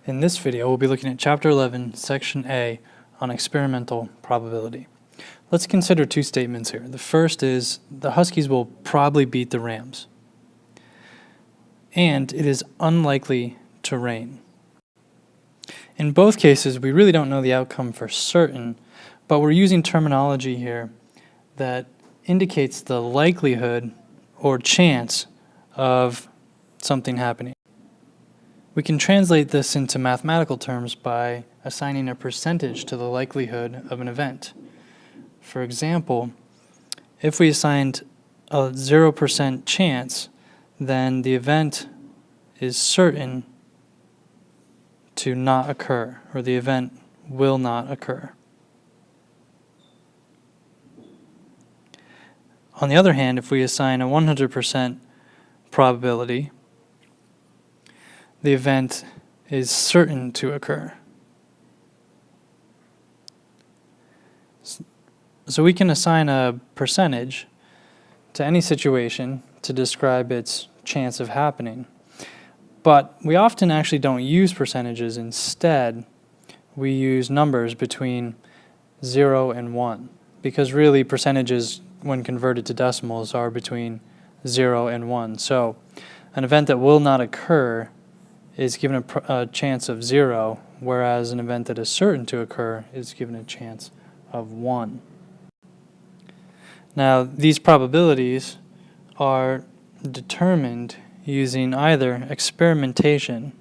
In this video, we'll be looking at Chapter 11, Section A on experimental probability. Let's consider two statements here. The first is the Huskies will probably beat the Rams, and it is unlikely to rain. In both cases, we really don't know the outcome for certain, but we're using terminology here that indicates the likelihood or chance of something happening. We can translate this into mathematical terms by assigning a percentage to the likelihood of an event. For example, if we assigned a 0% chance, then the event is certain to not occur, or the event will not occur. On the other hand, if we assign a 100% probability, the event is certain to occur. So we can assign a percentage to any situation to describe its chance of happening. But we often actually don't use percentages. Instead, we use numbers between 0 and 1, because really percentages, when converted to decimals, are between 0 and 1. So an event that will not occur is given a chance of 0, whereas an event that is certain to occur is given a chance of 1. Now, these probabilities are determined using either experimentation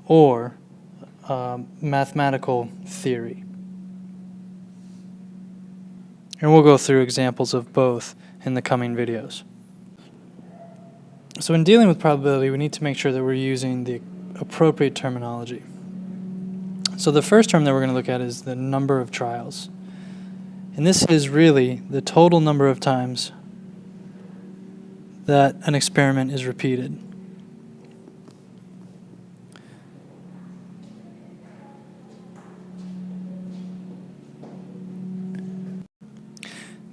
or mathematical theory. And we'll go through examples of both in the coming videos. So in dealing with probability, we need to make sure that we're using the appropriate terminology. So the first term that we're going to look at is the number of trials. And this is really the total number of times that an experiment is repeated.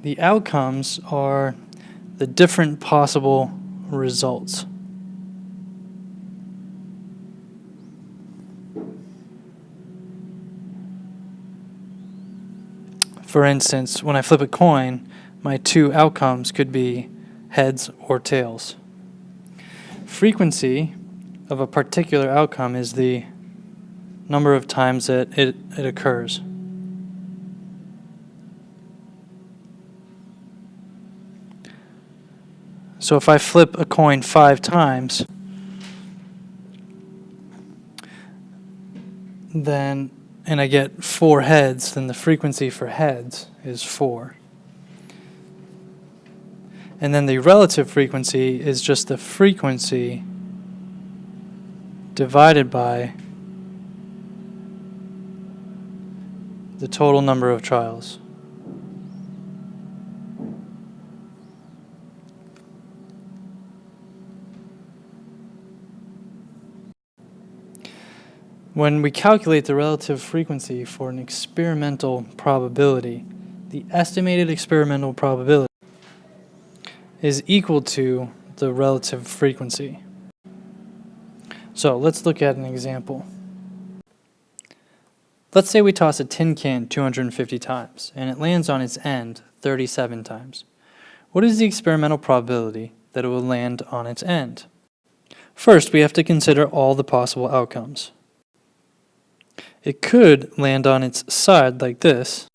The outcomes are the different possible results. For instance, when I flip a coin, my two outcomes could be heads or tails. Frequency of a particular outcome is the number of times that it occurs. So if I flip a coin 5 times, and I get 4 heads, then the frequency for heads is 4. And then the relative frequency is just the frequency divided by the total number of trials. When we calculate the relative frequency for an experimental probability, the estimated experimental probability is equal to the relative frequency. So let's look at an example. Let's say we toss a tin can 250 times, and it lands on its end 37 times. What is the experimental probability that it will land on its end? First, we have to consider all the possible outcomes. It could land on its side like this,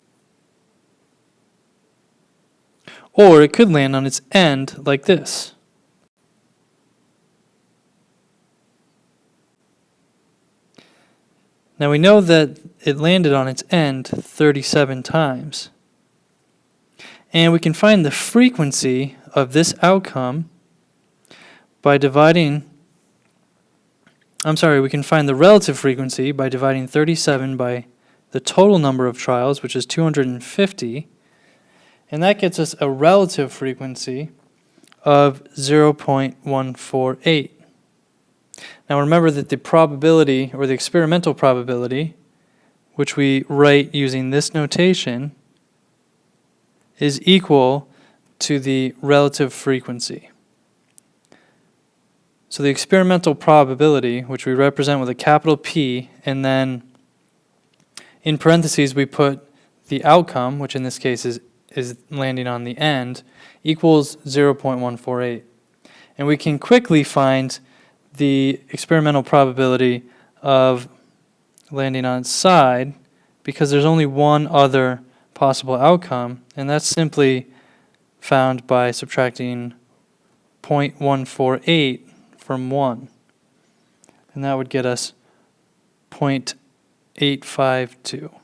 or it could land on its end like this. Now we know that it landed on its end 37 times, and we can find the frequency of this outcome by we can find the relative frequency by dividing 37 by the total number of trials, which is 250, and that gets us a relative frequency of 0.148. Now remember that the probability, or the experimental probability, which we write using this notation, is equal to the relative frequency. So the experimental probability, which we represent with a capital P, and then in parentheses we put the outcome, which in this case is landing on the end, equals 0.148. And we can quickly find the experimental probability of landing on its side because there's only one other possible outcome, and that's simply found by subtracting 0.148 from 1. And that would get us 0.852.